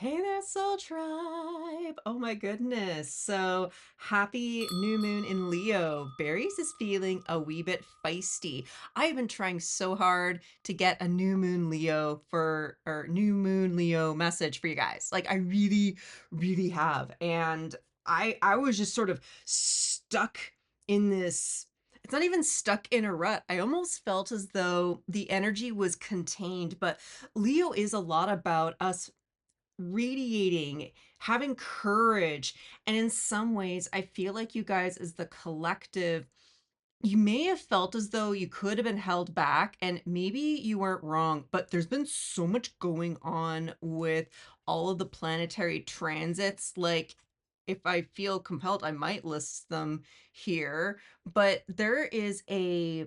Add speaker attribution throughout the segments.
Speaker 1: Hey there, Soul Tribe. Oh my goodness. So happy new moon in Leo. Berries is feeling a wee bit feisty. I've been trying so hard to get a new moon Leo or new moon Leo message for you guys. Like I really have. And I was just sort of stuck in this. It's not even stuck in a rut. I almost felt as though the energy was contained, but Leo is a lot about us radiating, having courage. And in some ways, I feel like you guys, as the collective, you may have felt as though you could have been held back, and maybe you weren't wrong, but there's been so much going on with all of the planetary transits. Like, if I feel compelled, I might list them here, but there is a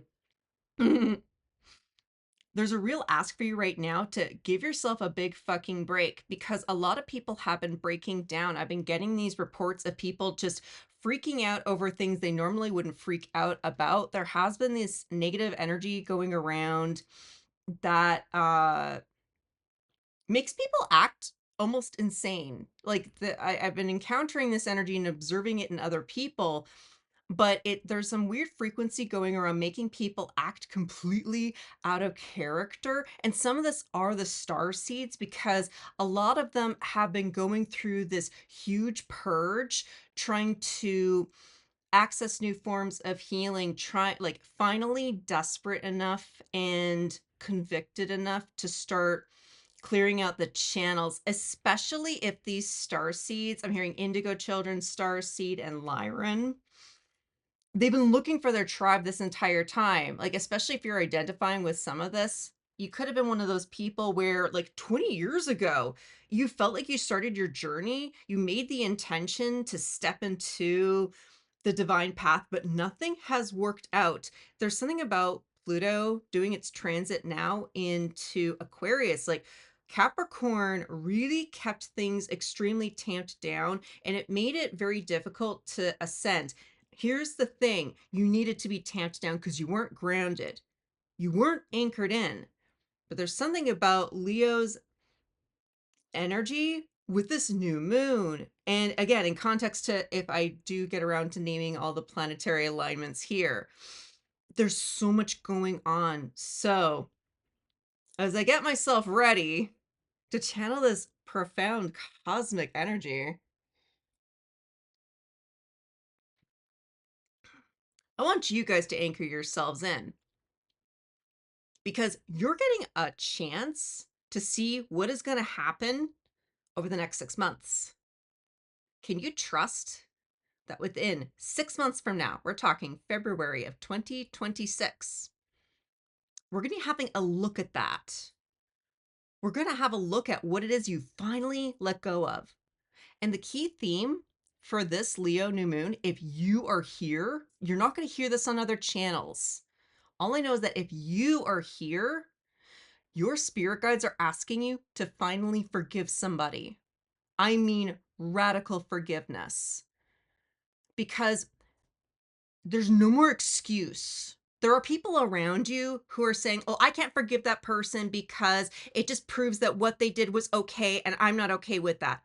Speaker 1: there's a real ask for you right now to give yourself a big fucking break because a lot of people have been breaking down. I've been getting these reports of people just freaking out over things they normally wouldn't freak out about. There has been this negative energy going around that makes people act almost insane. Like I've been encountering this energy and observing it in other people, but there's some weird frequency going around making people act completely out of character. And some of this are the star seeds because a lot of them have been going through this huge purge, trying to access new forms of healing, try like finally desperate enough and convicted enough to start clearing out the channels, especially if these star seeds, I'm hearing indigo children, star seed, and Lyran, they've been looking for their tribe this entire time. Like, especially if you're identifying with some of this, you could have been one of those people where, like, 20 years ago, you felt like you started your journey, you made the intention to step into the divine path, but nothing has worked out. There's something about Pluto doing its transit now into Aquarius. Like, Capricorn really kept things extremely tamped down, and it made it very difficult to ascend. Here's the thing, you needed to be tamped down because you weren't grounded. You weren't anchored in. But there's something about Leo's energy with this new moon. And again, in context to if I do get around to naming all the planetary alignments here, there's so much going on. So, as I get myself ready to channel this profound cosmic energy, I want you guys to anchor yourselves in because you're getting a chance to see what is going to happen over the next 6 months. Can you trust that within 6 months from now, we're talking February of 2026, we're going to be having a look at that. We're going to have a look at what it is you finally let go of. And the key theme for this Leo new moon, if you are here, you're not going to hear this on other channels. All I know is that if you are here, your spirit guides are asking you to finally forgive somebody. I mean, radical forgiveness. Because there's no more excuse. There are people around you who are saying, oh, I can't forgive that person because it just proves that what they did was okay and I'm not okay with that.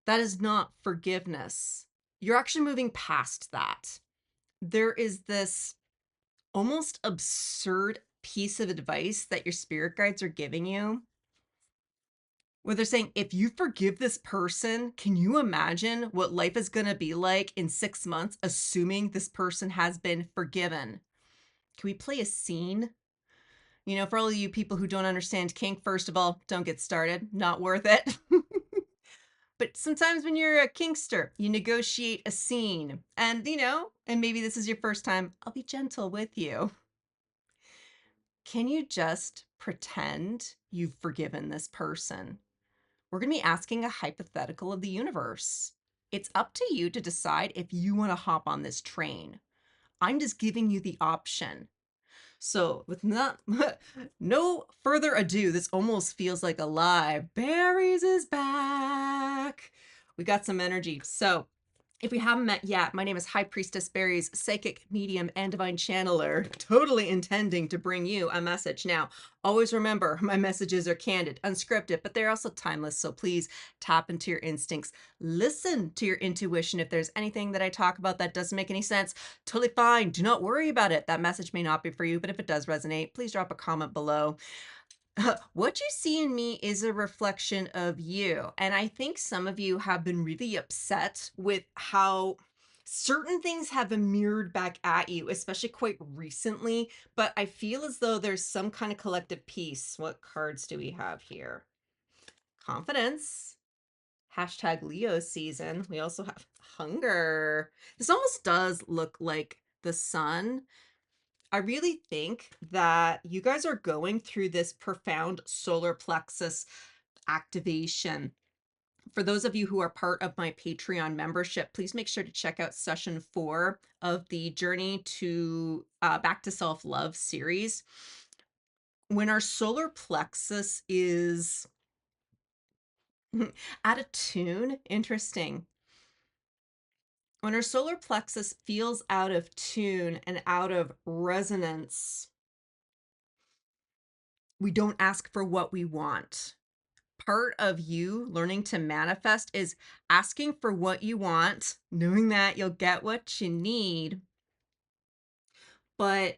Speaker 1: That is not forgiveness. You're actually moving past that. There is this almost absurd piece of advice that your spirit guides are giving you where they're saying, if you forgive this person, can you imagine what life is going to be like in 6 months, assuming this person has been forgiven? Can we play a scene? You know, for all of you people who don't understand kink, first of all, don't get started. Not worth it. But sometimes when you're a kinkster, you negotiate a scene. And, and maybe this is your first time, I'll be gentle with you. Can you just pretend you've forgiven this person? We're going to be asking a hypothetical of the universe. It's up to you to decide if you want to hop on this train. I'm just giving you the option. So, with no further ado, this almost feels like a lie. Berries is back. We got some energy. So, If we haven't met yet, my name is High Priestess Berries, psychic, medium, and divine channeler, totally intending to bring you a message. Now, always remember, my messages are candid, unscripted, but they're also timeless. So please tap into your instincts. Listen to your intuition. If there's anything that I talk about that doesn't make any sense, totally fine. Do not worry about it. That message may not be for you, but if it does resonate, please drop a comment below. What you see in me is a reflection of you. And I think some of you have been really upset with how certain things have been mirrored back at you, especially quite recently. But I feel as though there's some kind of collective peace. What cards do we have here? Confidence. Hashtag Leo season. We also have hunger. This almost does look like the sun. I really think that you guys are going through this profound solar plexus activation. For those of you who are part of my Patreon membership, please make sure to check out session 4 of the Journey to Back to Self-Love series. When our solar plexus is out of tune, interesting. When our solar plexus feels out of tune and out of resonance, we don't ask for what we want. Part of you learning to manifest is asking for what you want, knowing that you'll get what you need. But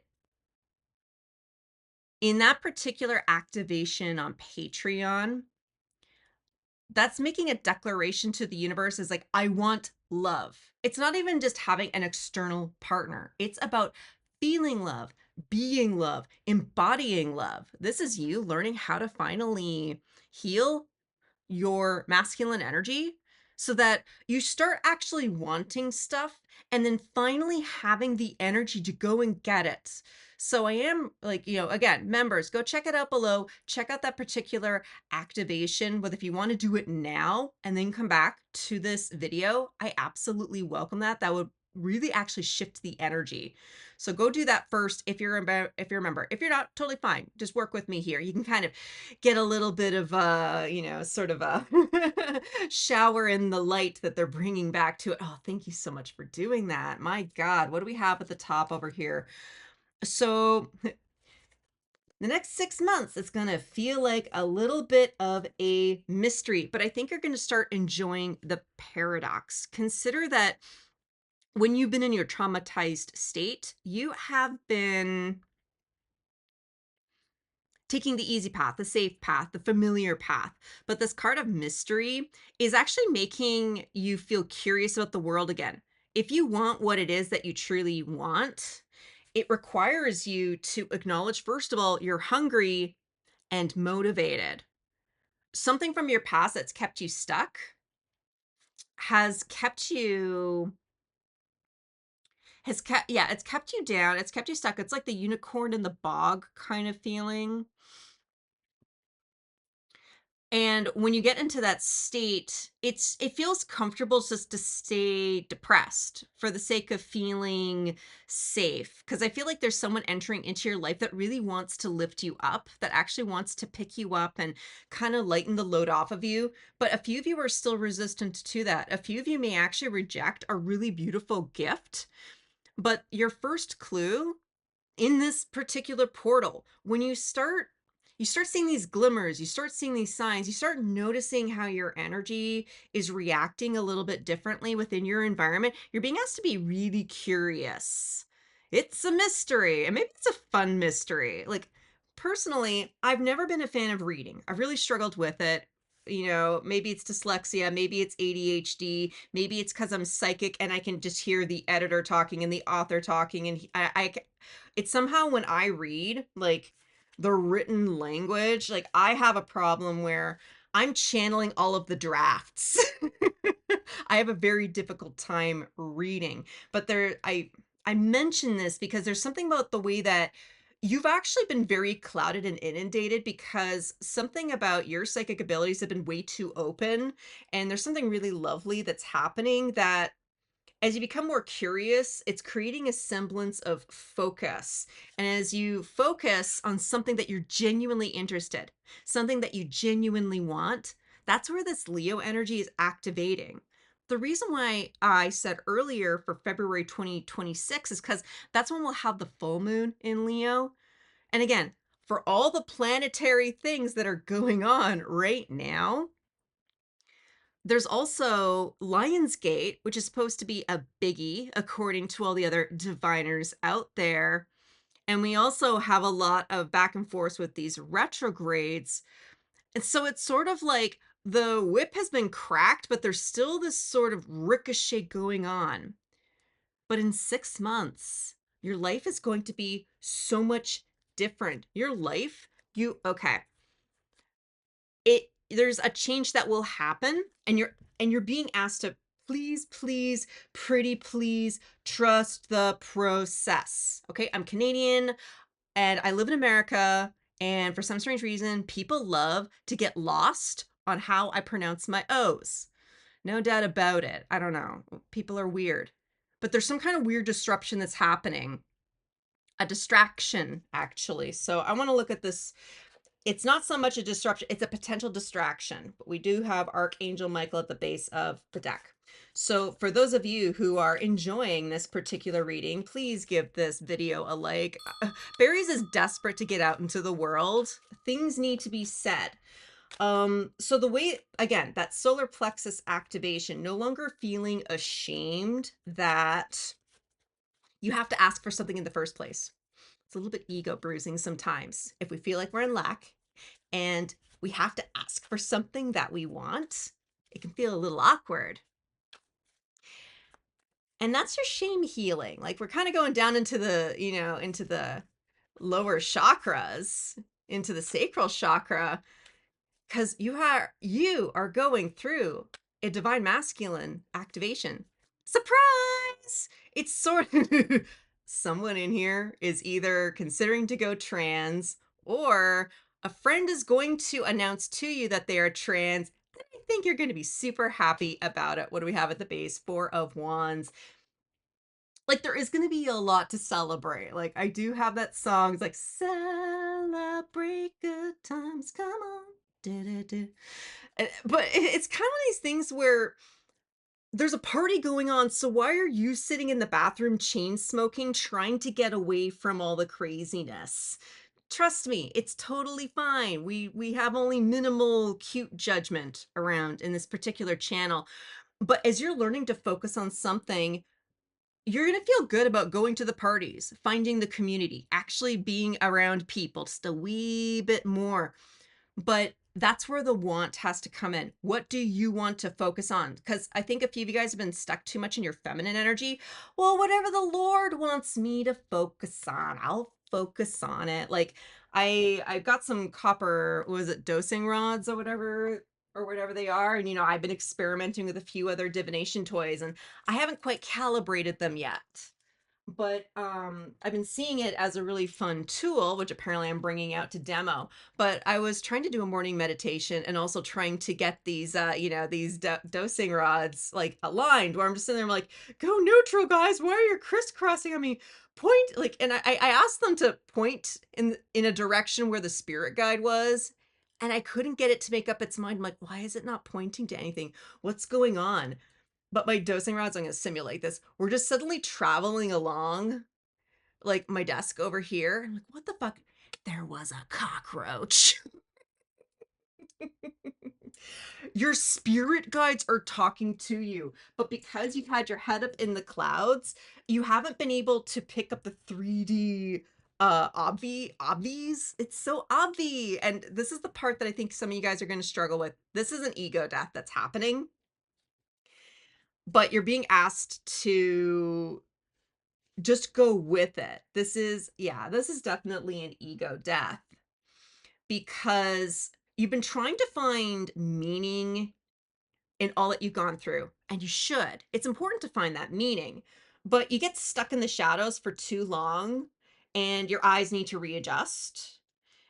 Speaker 1: in that particular activation on Patreon, that's making a declaration to the universe is like, I want love. It's not even just having an external partner. It's about feeling love, being love, embodying love. This is you learning how to finally heal your masculine energy so that you start actually wanting stuff and then finally having the energy to go and get it. So I am like, again, members, go check it out below. Check out that particular activation. But if you want to do it now and then come back to this video, I absolutely welcome that. That would really actually shift the energy. So go do that first if you're a member. If you're not, totally fine. Just work with me here. You can kind of get a little bit of sort of a shower in the light that they're bringing back to it. Oh, thank you so much for doing that. My God, what do we have at the top over here? So the next 6 months, it's going to feel like a little bit of a mystery, but I think you're going to start enjoying the paradox. Consider that when you've been in your traumatized state, you have been taking the easy path, the safe path, the familiar path. But this card of mystery is actually making you feel curious about the world again. If you want what it is that you truly want, it requires you to acknowledge, first of all, you're hungry and motivated. Something from your past that's kept you stuck has kept you it's kept you down, it's kept you stuck. It's like the unicorn in the bog kind of feeling. And when you get into that state, it feels comfortable just to stay depressed for the sake of feeling safe. Because I feel like there's someone entering into your life that really wants to lift you up, that actually wants to pick you up and kind of lighten the load off of you. But a few of you are still resistant to that. A few of you may actually reject a really beautiful gift. But your first clue in this particular portal, when you start seeing these glimmers, you start seeing these signs, you start noticing how your energy is reacting a little bit differently within your environment, you're being asked to be really curious. It's a mystery, and maybe it's a fun mystery. Like, personally, I've never been a fan of reading. I've really struggled with it. Maybe it's dyslexia, maybe it's ADHD, maybe it's because I'm psychic and I can just hear the editor talking and the author talking, and it's somehow when I read, like, the written language, like, I have a problem where I'm channeling all of the drafts. I have a very difficult time reading, but I mention this because there's something about the way that you've actually been very clouded and inundated because something about your psychic abilities have been way too open, and there's something really lovely that's happening that as you become more curious, it's creating a semblance of focus. And as you focus on something that you're genuinely interested, something that you genuinely want, that's where this Leo energy is activating. the reason why I said earlier for February 2026 is because that's when we'll have the full moon in Leo. And again, for all the planetary things that are going on right now, there's also Lionsgate, which is supposed to be a biggie according to all the other diviners out there. And we also have a lot of back and forth with these retrogrades. And so it's sort of like the whip has been cracked, but there's still this sort of ricochet going on. But in 6 months, your life is going to be so much different. Your life, okay, there's a change that will happen, and you're being asked to please, please, pretty please trust the process. Okay, I'm Canadian and I live in America, and for some strange reason, people love to get lost on how I pronounce my O's. No doubt about it. I don't know. People are weird. But there's some kind of weird disruption that's happening. A distraction, actually. So I want to look at this. It's not so much a disruption, it's a potential distraction. But we do have Archangel Michael at the base of the deck. So for those of you who are enjoying this particular reading, please give this video a like. Berries is desperate to get out into the world. Things need to be said. So the way, again, that solar plexus activation, no longer feeling ashamed that you have to ask for something in the first place. It's a little bit ego bruising sometimes. If we feel like we're in lack and we have to ask for something that we want, it can feel a little awkward. And that's your shame healing. Like we're kind of going down into the, into the lower chakras, into the sacral chakra, because you are going through a divine masculine activation. Surprise! It's sort of someone in here is either considering to go trans, or a friend is going to announce to you that they are trans. And I think you're going to be super happy about it. What do we have at the base? Four of Wands. Like there is going to be a lot to celebrate. Like I do have that song. It's like celebrate good times. Come on. Da-da-da. But it's kind of one of these things where there's a party going on, so why are you sitting in the bathroom chain smoking, trying to get away from all the craziness? Trust me, it's totally fine. We have only minimal cute judgment around in this particular channel. But as you're learning to focus on something, you're going to feel good about going to the parties, finding the community, actually being around people just a wee bit more. But that's where the want has to come in. What do you want to focus on? Because I think a few of you guys have been stuck too much in your feminine energy. Well, whatever the Lord wants me to focus on, I'll focus on it. Like I've got some copper, was it dosing rods or whatever they are. And I've been experimenting with a few other divination toys, and I haven't quite calibrated them yet. But I've been seeing it as a really fun tool, which apparently I'm bringing out to demo. But I was trying to do a morning meditation and also trying to get these these dosing rods like aligned, where I'm just sitting there, I'm like, go neutral, guys, why are you crisscrossing on me? Point, like, and I asked them to point in a direction where the spirit guide was, and I couldn't get it to make up its mind. I'm like, why is it not pointing to anything? What's going on? But my dosing rods, I'm going to simulate this. We're just suddenly traveling along, like my desk over here. I'm like, what the fuck? There was a cockroach. Your spirit guides are talking to you, but because you've had your head up in the clouds, you haven't been able to pick up the 3D obvies. It's so obvi. And this is the part that I think some of you guys are going to struggle with. This is an ego death that's happening, but you're being asked to just go with it. This is definitely an ego death, because you've been trying to find meaning in all that you've gone through, and you should. It's important to find that meaning, but you get stuck in the shadows for too long and your eyes need to readjust.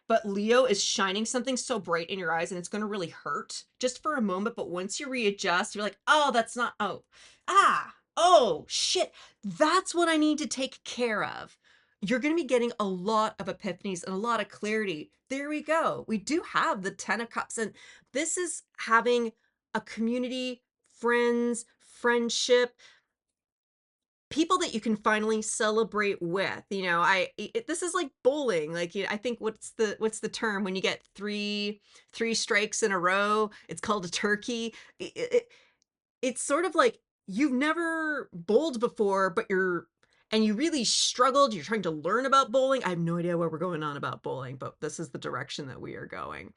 Speaker 1: But Leo is shining something so bright in your eyes, and it's going to really hurt just for a moment. But once you readjust, you're like, oh, that's not, oh, shit. That's what I need to take care of. You're going to be getting a lot of epiphanies and a lot of clarity. There we go. We do have the 10 of Cups, and this is having a community friends, friendship, people that you can finally celebrate with. This is like bowling. Like, I think what's the term when you get three strikes in a row? It's called a turkey. It's sort of like you've never bowled before, but and you really struggled. You're trying to learn about bowling. I have no idea where we're going on about bowling, but this is the direction that we are going.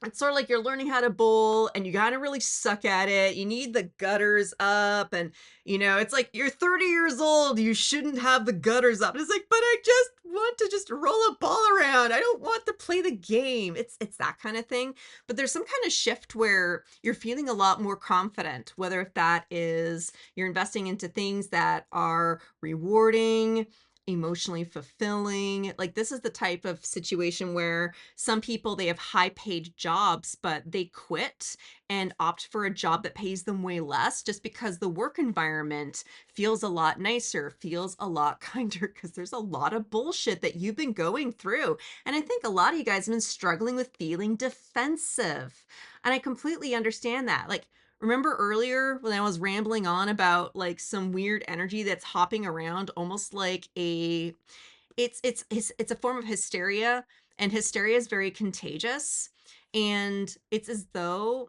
Speaker 1: It's sort of like you're learning how to bowl and you gotta really suck at it. You need the gutters up, and it's like you're 30 years old. You shouldn't have the gutters up. It's like, but I just want to just roll a ball around. I don't want to play the game. It's that kind of thing. But there's some kind of shift where you're feeling a lot more confident, whether if that is you're investing into things that are rewarding, emotionally fulfilling. Like, this is the type of situation where some people, they have high paid jobs, but they quit and opt for a job that pays them way less just because the work environment feels a lot nicer, feels a lot kinder, because there's a lot of bullshit that you've been going through. And I think a lot of you guys have been struggling with feeling defensive. And I completely understand that. Like, remember earlier when I was rambling on about like some weird energy that's hopping around, almost like it's a form of hysteria, and hysteria is very contagious. And it's as though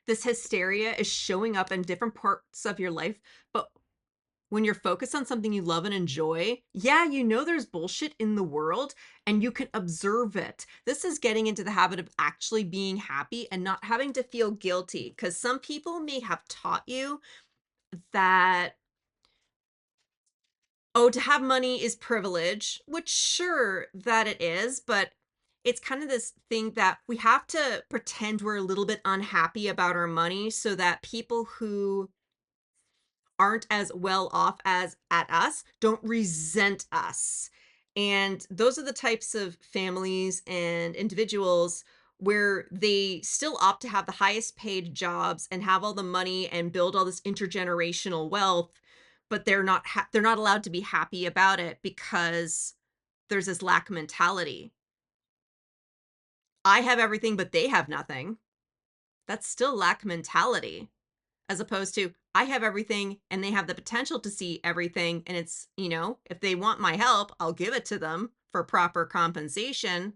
Speaker 1: this hysteria is showing up in different parts of your life, but when you're focused on something you love and enjoy, yeah, there's bullshit in the world and you can observe it. This is getting into the habit of actually being happy and not having to feel guilty, because some people may have taught you that, oh, to have money is privilege, which sure that it is, but it's kind of this thing that we have to pretend we're a little bit unhappy about our money so that people who aren't as well off as at us don't resent us. And those are the types of families and individuals where they still opt to have the highest paid jobs and have all the money and build all this intergenerational wealth, but they're not allowed to be happy about it because there's this lack mentality. I have everything but they have nothing. That's still lack mentality, as opposed to I have everything and they have the potential to see everything. And it's, if they want my help, I'll give it to them for proper compensation,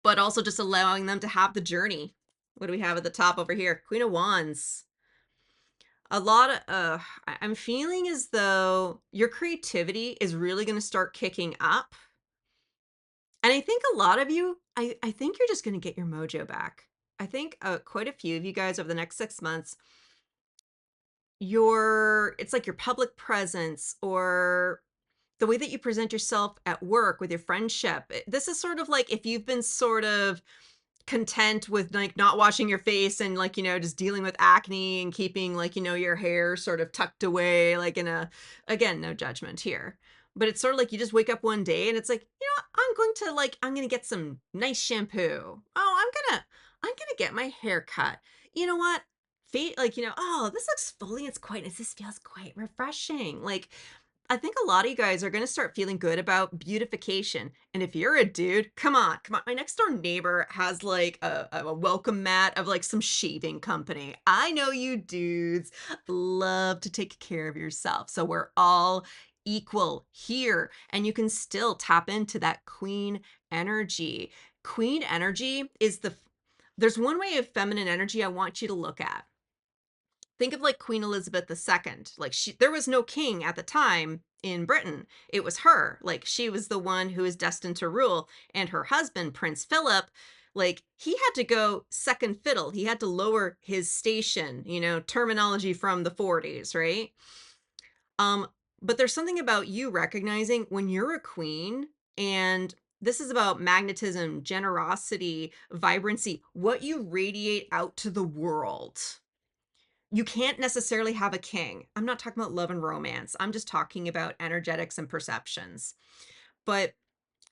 Speaker 1: but also just allowing them to have the journey. What do we have at the top over here? Queen of Wands. A lot of, I'm feeling as though your creativity is really going to start kicking up. And I think a lot of you, I think you're just going to get your mojo back. I think quite a few of you guys over the next 6 months, it's like your public presence or the way that you present yourself at work with your friendship. This is sort of like if you've been sort of content with like not washing your face and like just dealing with acne and keeping like your hair sort of tucked away, like in a, again, no judgment here, but it's sort of like you just wake up one day and it's like, I'm gonna get some nice shampoo. Oh, I'm gonna get my hair cut. You know what, like, oh, this exfoliant's quite nice, this feels quite refreshing. Like, I think a lot of you guys are going to start feeling good about beautification. And if you're a dude, come on, come on. My next door neighbor has like a welcome mat of like some shaving company. I know you dudes love to take care of yourself. So we're all equal here. And you can still tap into that queen energy. Queen energy is there's one way of feminine energy I want you to look at. Think of like Queen Elizabeth II. Like, there was no king at the time in Britain. It was her. Like, she was the one who is destined to rule. And her husband, Prince Philip, like, he had to go second fiddle. He had to lower his station, terminology from the 40s, right? Um, but there's something about you recognizing when you're a queen, and this is about magnetism, generosity, vibrancy, what you radiate out to the world. You can't necessarily have a king. I'm not talking about love and romance. I'm just talking about energetics and perceptions. But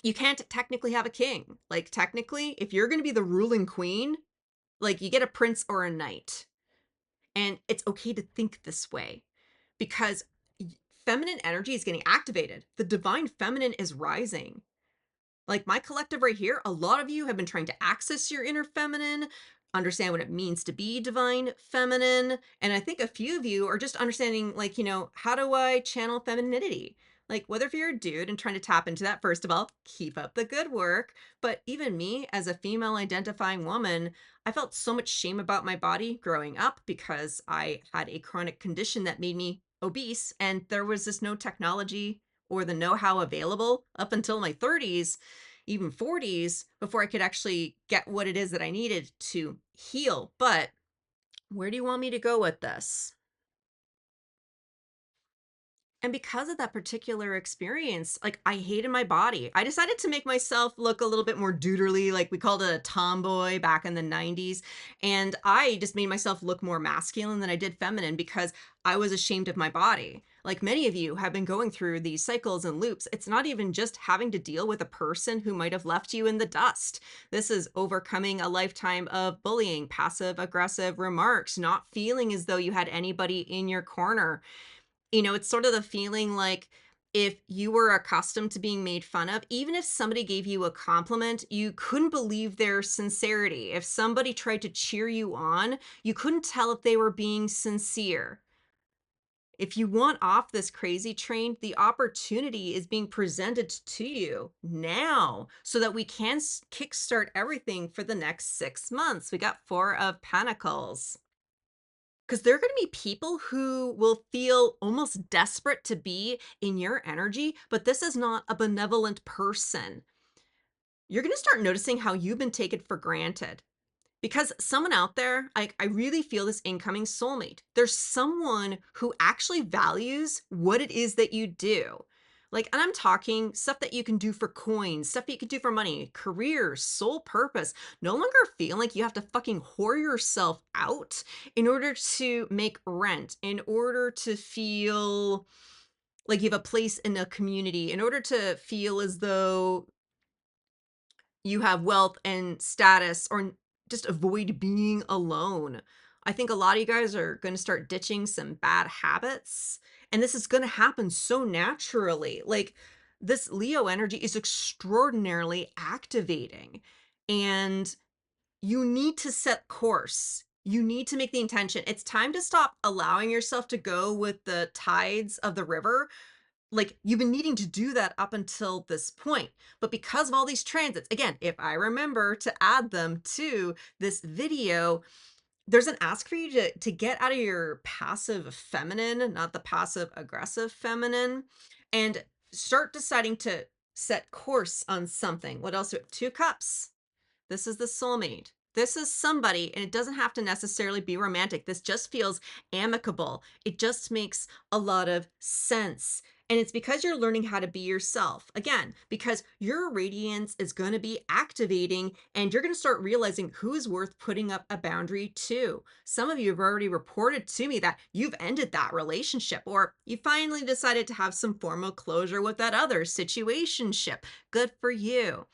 Speaker 1: you can't technically have a king. Like, technically, if you're going to be the ruling queen, like, you get a prince or a knight. And it's okay to think this way because feminine energy is getting activated. The divine feminine is rising. Like my collective right here, a lot of you have been trying to access your inner feminine, understand what it means to be divine feminine. And I think a few of you are just understanding, like, how do I channel femininity? Like, whether if you're a dude and trying to tap into that, first of all, keep up the good work. But even me, as a female identifying woman, I felt so much shame about my body growing up because I had a chronic condition that made me obese. And there was this no technology or the know how available up until my 30s, even 40s, before I could actually get what it is that I needed to heal. But where do you want me to go with this? And because of that particular experience, like I hated my body. I decided to make myself look a little bit more duderly, like we called it a tomboy back in the 90s. And I just made myself look more masculine than I did feminine because I was ashamed of my body. Like many of you have been going through these cycles and loops. It's not even just having to deal with a person who might have left you in the dust. This is overcoming a lifetime of bullying, passive aggressive remarks, not feeling as though you had anybody in your corner. It's sort of the feeling like if you were accustomed to being made fun of, even if somebody gave you a compliment, you couldn't believe their sincerity. If somebody tried to cheer you on, you couldn't tell if they were being sincere. If you want off this crazy train, the opportunity is being presented to you now so that we can kickstart everything for the next 6 months. We got Four of Pentacles. Because there are going to be people who will feel almost desperate to be in your energy, but this is not a benevolent person. You're going to start noticing how you've been taken for granted. Because someone out there, I really feel this incoming soulmate. There's someone who actually values what it is that you do. Like, and I'm talking stuff that you can do for coins, stuff that you can do for money, career, soul purpose. No longer feel like you have to fucking whore yourself out in order to make rent, in order to feel like you have a place in a community, in order to feel as though you have wealth and status or just avoid being alone. I think a lot of you guys are going to start ditching some bad habits, and this is going to happen so naturally. Like this Leo energy is extraordinarily activating, and you need to set course. You need to make the intention. It's time to stop allowing yourself to go with the tides of the river. Like you've been needing to do that up until this point. But because of all these transits, again, if I remember to add them to this video, there's an ask for you to get out of your passive feminine, not the passive aggressive feminine, and start deciding to set course on something. What else? Two cups. This is the soulmate. This is somebody, and it doesn't have to necessarily be romantic. This just feels amicable. It just makes a lot of sense. And it's because you're learning how to be yourself. Again, because your radiance is going to be activating and you're going to start realizing who is worth putting up a boundary to. Some of you have already reported to me that you've ended that relationship or you finally decided to have some formal closure with that other situationship. Good for you.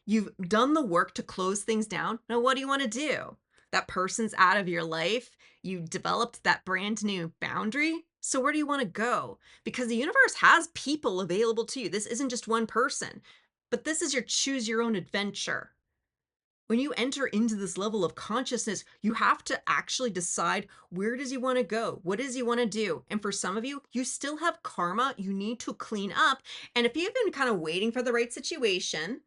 Speaker 1: You've done the work to close things down. Now, what do you want to do? That person's out of your life. You developed that brand new boundary. So, where do you want to go? Because the universe has people available to you. This isn't just one person, but this is your choose your own adventure. When you enter into this level of consciousness, you have to actually decide where does you want to go? What does you want to do? And for some of you, you still have karma you need to clean up. And if you've been kind of waiting for the right situation,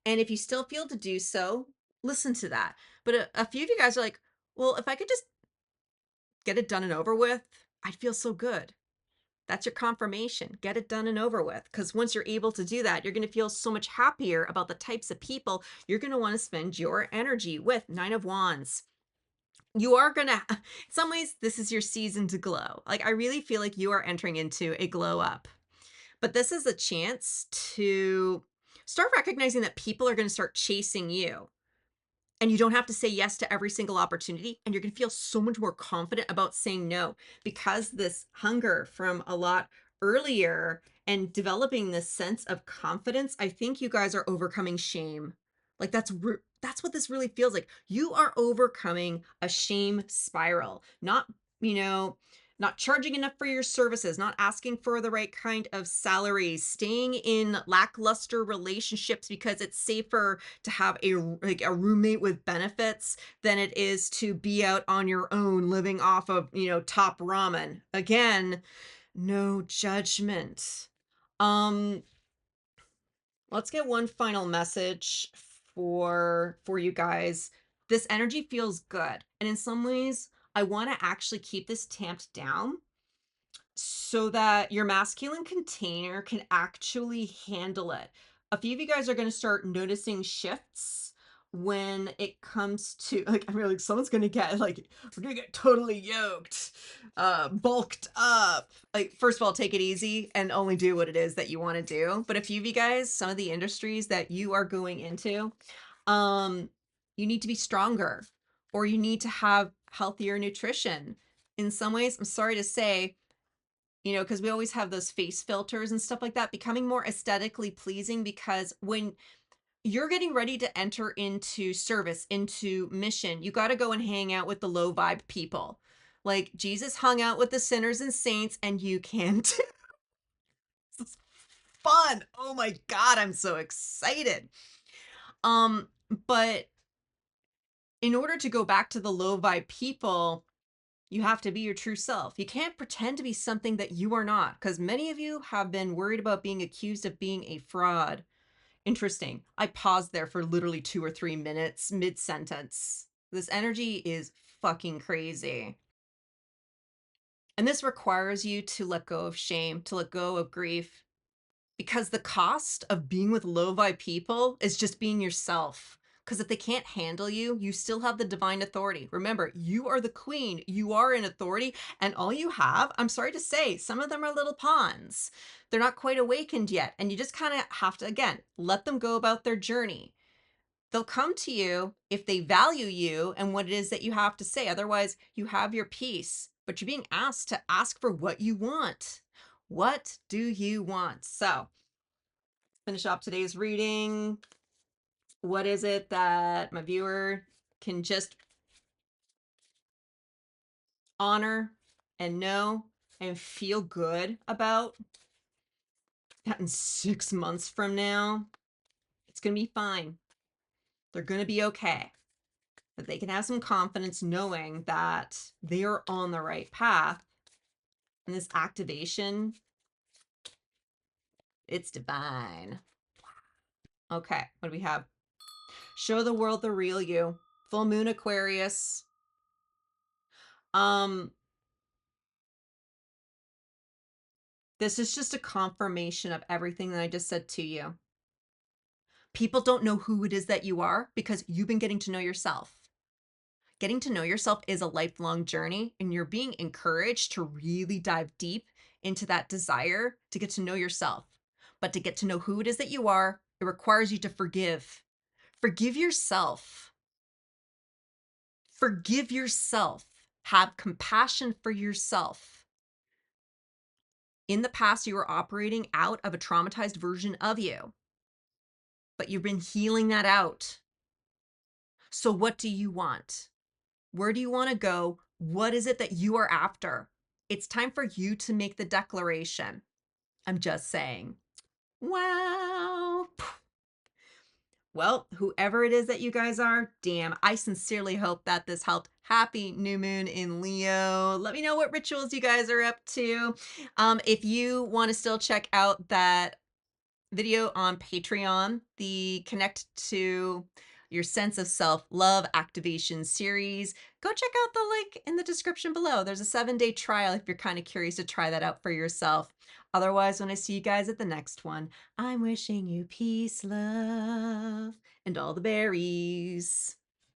Speaker 1: and if you still feel to do so, listen to that. But a few of you guys are like, well, if I could just get it done and over with, I'd feel so good. That's your confirmation. Get it done and over with. Because once you're able to do that, you're going to feel so much happier about the types of people you're going to want to spend your energy with. Nine of Wands. You are going to, in some ways, this is your season to glow. Like, I really feel like you are entering into a glow up. But this is a chance to start recognizing that people are going to start chasing you. And you don't have to say yes to every single opportunity. And you're going to feel so much more confident about saying no because this hunger from a lot earlier and developing this sense of confidence. I think you guys are overcoming shame. Like that's what this really feels like. You are overcoming a shame spiral, not, you know, not charging enough for your services, not asking for the right kind of salaries, staying in lackluster relationships because it's safer to have a roommate with benefits than it is to be out on your own living off of, top ramen. Again, no judgment. Um let's get one final message for you guys. This energy feels good. And in some ways, I want to actually keep this tamped down so that your masculine container can actually handle it. A few of you guys are going to start noticing shifts when it comes to, like, I mean, like, someone's going to get, like, we're going to get totally yoked, bulked up. Like, first of all, take it easy and only do what it is that you want to do. But a few of you guys, some of the industries that you are going into, um, you need to be stronger, or you need to have healthier nutrition. In some ways, I'm sorry to say, because we always have those face filters and stuff like that, becoming more aesthetically pleasing, because when you're getting ready to enter into service, into mission, you got to go and hang out with the low vibe people. Like Jesus hung out with the sinners and saints, and you can too. This is fun. Oh my God, I'm so excited. But in order to go back to the low vibe people, you have to be your true self. You can't pretend to be something that you are not, because many of you have been worried about being accused of being a fraud. Interesting. I paused there for literally 2 or 3 minutes mid-sentence. This energy is fucking crazy. And this requires you to let go of shame, to let go of grief, because the cost of being with low vibe people is just being yourself. Because if they can't handle you, you still have the divine authority. Remember, you are the queen, you are in authority, and all you have, I'm sorry to say, some of them are little pawns. They're not quite awakened yet. And you just kind of have to, again, let them go about their journey. They'll come to you if they value you and what it is that you have to say. Otherwise, you have your peace, but you're being asked to ask for what you want. What do you want? So, finish up today's reading. What is it that my viewer can just honor and know and feel good about? That in 6 months from now, it's going to be fine. They're going to be okay. That they can have some confidence knowing that they are on the right path. And this activation, it's divine. Okay, what do we have? Show the world the real you. Full moon Aquarius. This is just a confirmation of everything that I just said to you. People don't know who it is that you are because you've been getting to know yourself. Getting to know yourself is a lifelong journey, and you're being encouraged to really dive deep into that desire to get to know yourself. But to get to know who it is that you are, it requires you to forgive. Forgive yourself. Forgive yourself. Have compassion for yourself. In the past, you were operating out of a traumatized version of you, but you've been healing that out. So what do you want? Where do you want to go? What is it that you are after? It's time for you to make the declaration. I'm just saying. Wow. Well, whoever it is that you guys are, damn, I sincerely hope that this helped. Happy new moon in Leo. Let me know what rituals you guys are up to. If you want to still check out that video on Patreon, the Connect to Your Sense of Self-Love Activation series, go check out the link in the description below. There's a 7-day trial if you're kind of curious to try that out for yourself. Otherwise, when I see you guys at the next one, I'm wishing you peace, love, and all the berries.